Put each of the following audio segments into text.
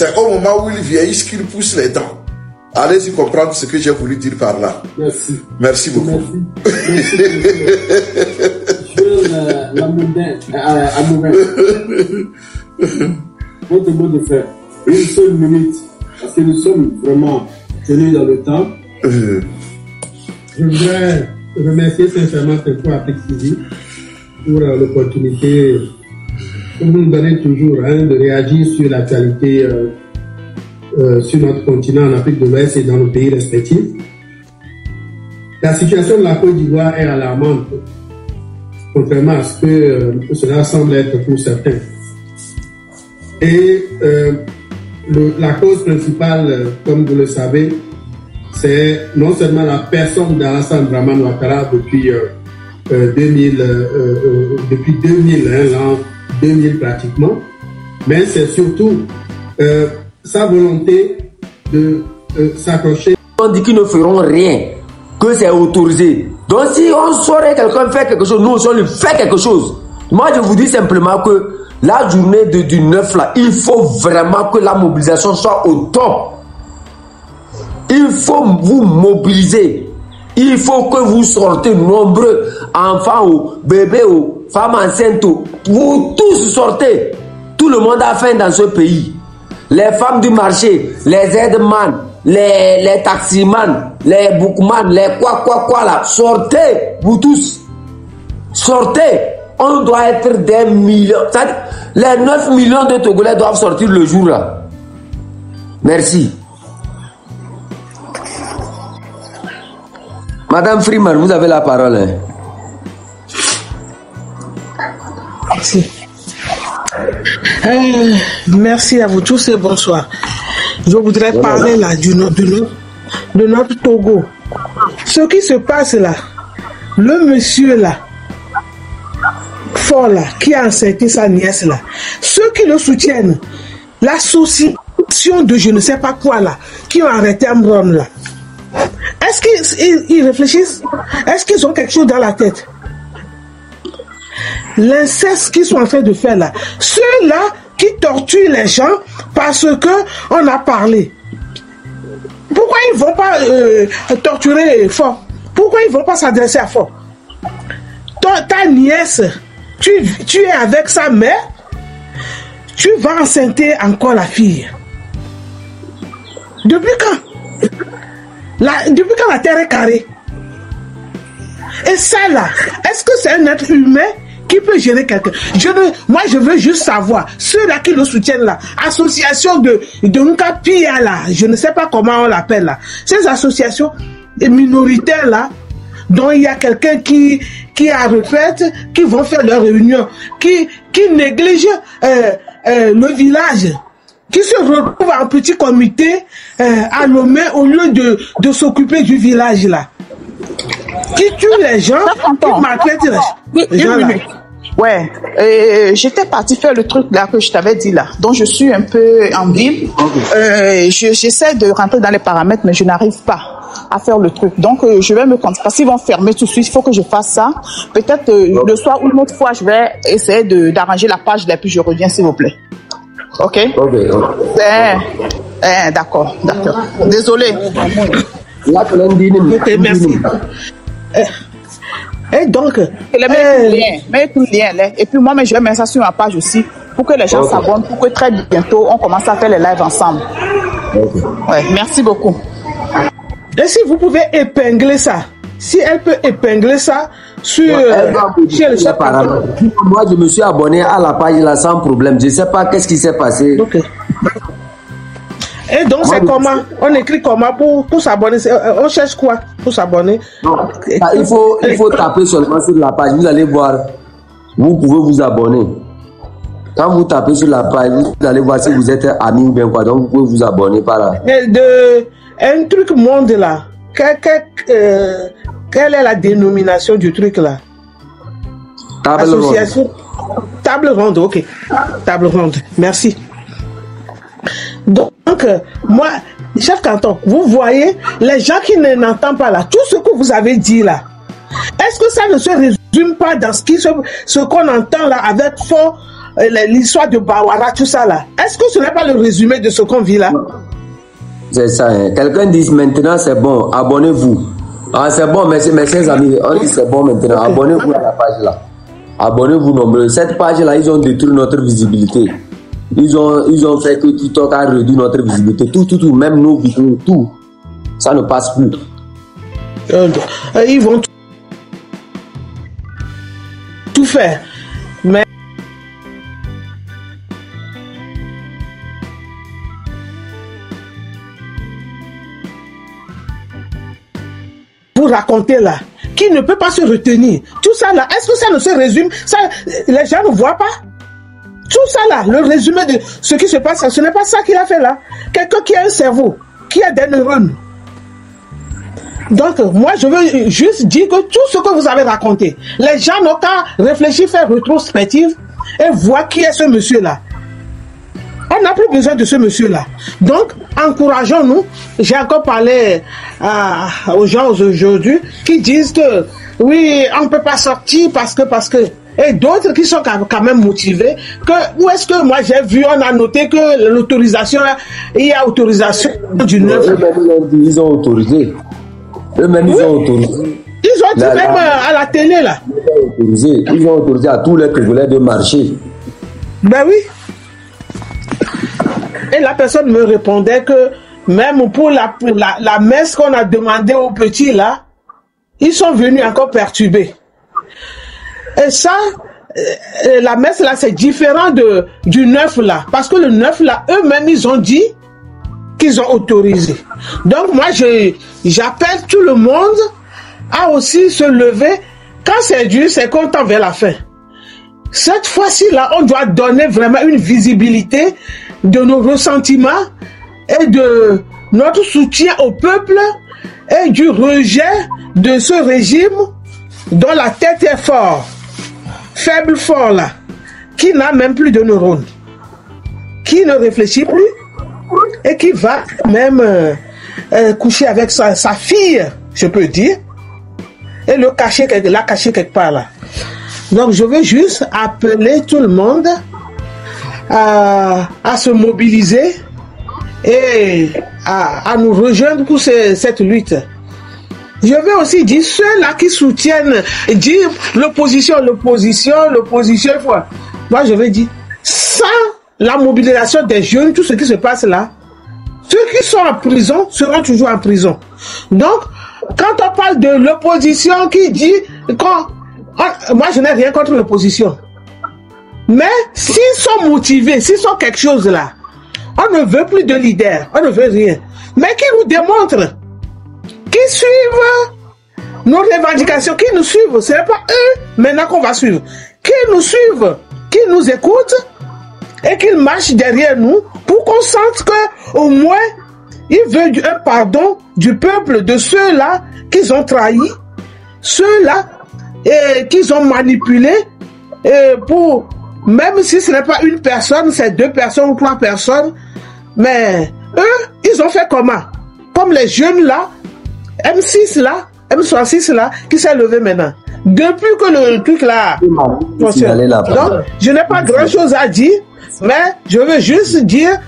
c'est au moment où ils vieillissent qu'ils poussent les dents. Allez-y comprendre ce que j'ai voulu dire par là. Merci. Merci beaucoup. Merci. La mondaine, à Mouret. Votre mot de faire. Une seule minute. Parce que nous sommes vraiment tenus dans le temps. Je voudrais remercier sincèrement Tempo Afrique TV pour l'opportunité que vous nous donnez toujours de réagir sur l'actualité sur notre continent en Afrique de l'Ouest et dans nos pays respectifs. La situation de la Côte d'Ivoire est alarmante, contrairement à ce que cela semble être pour certains. Et la cause principale, comme vous le savez, c'est non seulement la personne d'Alassane Dramane Ouattara depuis 2000, l'an 2000 pratiquement, mais c'est surtout sa volonté de s'accrocher. On dit qu'ils ne feront rien, que c'est autorisé. Donc si on saurait quelqu'un faire quelque chose, nous aussi on lui fait quelque chose. Moi je vous dis simplement que la journée du 9 là, il faut vraiment que la mobilisation soit au top. Il faut vous mobiliser. Il faut que vous sortez nombreux, enfants ou bébés ou femmes enceintes. Vous tous sortez. Tout le monde a faim dans ce pays. Les femmes du marché, les aides-man, les taximans, les bookman, les quoi là. Sortez, vous tous. Sortez. On doit être des millions. Les 9 millions de Togolais doivent sortir le jour là. Merci. Madame Freeman, vous avez la parole. Hein. Merci. Merci à vous tous et bonsoir. Je voudrais parler là de notre Togo. Ce qui se passe là, le monsieur là, fort là, qui a enceinté sa nièce là, ceux qui le soutiennent, l'association de je ne sais pas quoi là, qui ont arrêté Amron là, est-ce qu'ils réfléchissent? Est-ce qu'ils ont quelque chose dans la tête? L'inceste qu'ils sont en train de faire là, ceux-là qui torturent les gens parce que on a parlé. Pourquoi ils vont pas torturer fort? Pourquoi ils vont pas s'adresser à fort? Ta nièce, tu es avec sa mère, tu vas enceinter encore la fille. Depuis quand? Depuis quand la terre est carrée? Et ça là, est-ce que c'est un être humain qui peut gérer quelqu'un? Moi je veux juste savoir, ceux-là qui le soutiennent là, association de Nkapia là, je ne sais pas comment on l'appelle là, ces associations minoritaires là, dont il y a quelqu'un qui est à retraite, qui vont faire leur réunion, qui néglige le village, qui se retrouvent en petit comité à Lomé au lieu de s'occuper du village là, qui tue les gens, qui maltraitent les gens là. Ouais, j'étais partie faire le truc là que je t'avais dit là, donc je suis un peu en ville. J'essaie de rentrer dans les paramètres, mais je n'arrive pas à faire le truc. Donc je vais me compter parce qu'ils vont fermer tout de suite. Il faut que je fasse ça. Peut-être le soir ou une autre fois, je vais essayer d'arranger la page et puis je reviens s'il vous plaît. Ok. D'accord. Désolé. Ok, merci. Et donc, mets tout le lien là. Et puis moi, je vais mettre ça sur ma page aussi pour que les gens s'abonnent, pour que très bientôt on commence à faire les lives ensemble. Ouais, merci beaucoup. Et si vous pouvez épingler ça, si elle peut épingler ça sur le chat. Moi, je me suis abonné à la page là sans problème. Je ne sais pas qu'est-ce qui s'est passé. Okay. Et donc, c'est comment? On écrit comment pour s'abonner? On cherche quoi pour s'abonner? Il faut taper seulement sur la page. Vous allez voir. Vous pouvez vous abonner. Quand vous tapez sur la page, vous allez voir si vous êtes ami ou bien quoi. Donc, vous pouvez vous abonner par là. Un truc monde là. Quelle est la dénomination du truc là? Table Association. ronde. Table ronde, ok. Table ronde. Merci. Donc, moi, chef canton, vous voyez, les gens qui n'entendent pas là, tout ce que vous avez dit là, est-ce que ça ne se résume pas dans ce qu'on entend là avec fort l'histoire de Bawara, tout ça là. Est-ce que ce n'est pas le résumé de ce qu'on vit là? C'est ça. Hein. Quelqu'un dit maintenant c'est bon, abonnez-vous. Ah, c'est bon, mes chers amis, on dit c'est bon maintenant. Okay. Abonnez-vous à la page là. Abonnez-vous nombreux. Cette page là, ils ont détruit notre visibilité. Ils ont fait que TikTok a réduit notre visibilité. Tout, même nos vidéos, tout. Ça ne passe plus. Ils vont tout faire. Mais pour raconter là, qui ne peut pas se retenir. Tout ça là, est-ce que ça ne se résume? Ça, les gens ne voient pas. Tout ça là, le résumé de ce qui se passe, ce n'est pas ça qu'il a fait là. Quelqu'un qui a un cerveau, qui a des neurones. Donc, moi, je veux juste dire que tout ce que vous avez raconté, les gens n'ont qu'à réfléchir, faire rétrospective et voir qui est ce monsieur-là. On n'a plus besoin de ce monsieur-là. Donc, encourageons-nous. J'ai encore parlé aux gens aujourd'hui qui disent que oui, on ne peut pas sortir parce que... Et d'autres qui sont quand même motivés. Où est-ce que moi j'ai vu, on a noté que l'autorisation, il y a autorisation du 9. Ils ont autorisé. Eux-mêmes, ils ont autorisé. Ils ont dit même à la télé là. Ils ont autorisé à tous les Congolais de marcher. Ben oui. Et la personne me répondait que même pour la messe qu'on a demandé aux petits là, ils sont venus encore perturber. Et ça, la messe là, c'est différent du 9 là. Parce que le 9 là, eux-mêmes, ils ont dit qu'ils ont autorisé. Donc moi, j'appelle tout le monde à aussi se lever. Quand c'est dur, c'est content vers la fin. Cette fois-ci là, on doit donner vraiment une visibilité de nos ressentiments et de notre soutien au peuple et du rejet de ce régime dont la tête est forte. Faible fort là, qui n'a même plus de neurones, qui ne réfléchit plus et qui va même coucher avec sa fille, je peux dire, et la cacher quelque part là. Donc je veux juste appeler tout le monde à se mobiliser et à nous rejoindre pour cette lutte. Je veux aussi dire ceux-là qui soutiennent, dire l'opposition. Moi, je veux dire, sans la mobilisation des jeunes, tout ce qui se passe là, ceux qui sont en prison seront toujours en prison. Donc, quand on parle de l'opposition qui dit, moi, je n'ai rien contre l'opposition. Mais s'ils sont motivés, s'ils sont quelque chose là, on ne veut plus de leader, on ne veut rien. Mais qui nous démontrent, qui suivent nos revendications, qui nous suivent, ce n'est pas eux maintenant qu'on va suivre, qui nous suivent, qui nous écoutent et qui marchent derrière nous pour qu'on sente qu'au moins ils veulent un pardon du peuple, de ceux-là qu'ils ont trahis, ceux-là qu'ils ont manipulés, pour, même si ce n'est pas une personne, c'est 2 personnes ou 3 personnes, mais eux, ils ont fait comment? Comme les jeunes là, M6 là, M66 là, qui s'est levé maintenant. Depuis que le truc là fonctionne. Donc, je n'ai pas grand chose à dire, mais je veux juste dire,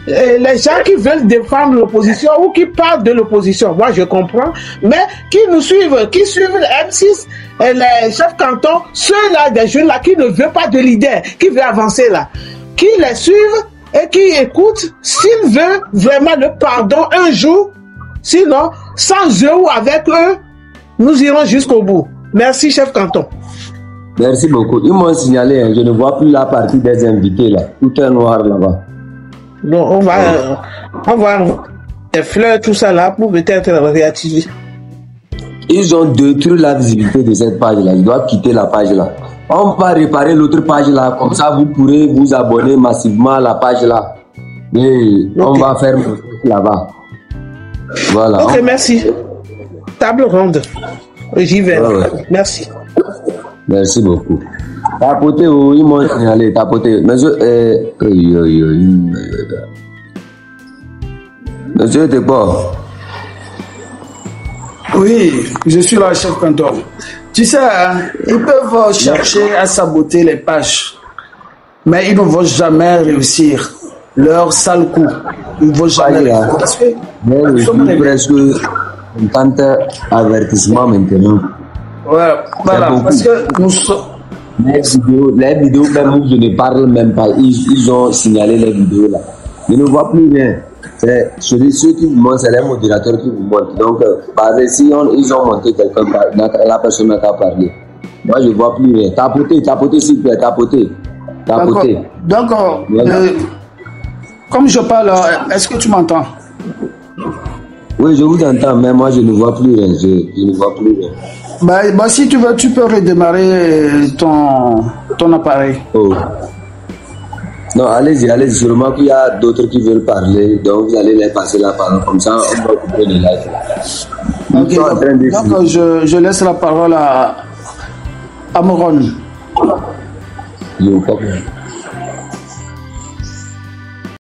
les gens qui veulent défendre l'opposition ou qui parlent de l'opposition, moi je comprends, mais qui nous suivent, qui suivent le M6, et les chefs cantons, ceux-là, des jeunes là, qui ne veulent pas de leader, qui veulent avancer là, qui les suivent et qui écoutent, s'ils veulent vraiment le pardon un jour. Sinon, sans eux ou avec eux, nous irons jusqu'au bout. Merci, chef canton. Merci beaucoup. Ils m'ont signalé, je ne vois plus la partie des invités là. Tout est noir là-bas. Donc, on va des fleurs, tout ça là, pour peut-être réactiver. Ils ont détruit la visibilité de cette page là. Ils doivent quitter la page là. On va réparer l'autre page là. Comme ça, vous pourrez vous abonner massivement à la page là. Et on va faire là-bas. Voilà. Ok, merci. Table ronde. J'y vais. Ouais. Merci. Merci beaucoup. Tapoter, ils m'ont signalé. Tapoter. Monsieur, monsieur Tepo. Oui, je suis là, chef canton. Tu sais, ils peuvent chercher à saboter les pages. Mais ils ne vont jamais réussir. Leur sale coup. Ils ne vont jamais réussir. Parce que mais presque 50 avertissements maintenant. Voilà, parce que nous sommes... Les vidéos, même je ne parle même pas. Ils ont signalé les vidéos là. Je ne vois plus rien. C'est ceux qui vous montrent, c'est les modérateurs qui vous montrent. Donc, si ils ont monté quelqu'un, la personne n'a qu'à parler. Moi, je ne vois plus rien. Tapotez s'il vous plaît, tapotez. Donc, comme je parle, est-ce que tu m'entends? Oui, je vous entends, mais moi, je ne vois plus rien. Je ne vois plus rien. Bah, si tu veux, tu peux redémarrer ton appareil. Oh. Non, allez-y. Sûrement qu'il y a d'autres qui veulent parler, donc vous allez les passer la parole. Comme ça, on va couper le live. Ok, donc je laisse la parole à Moron. Je ne vois pas.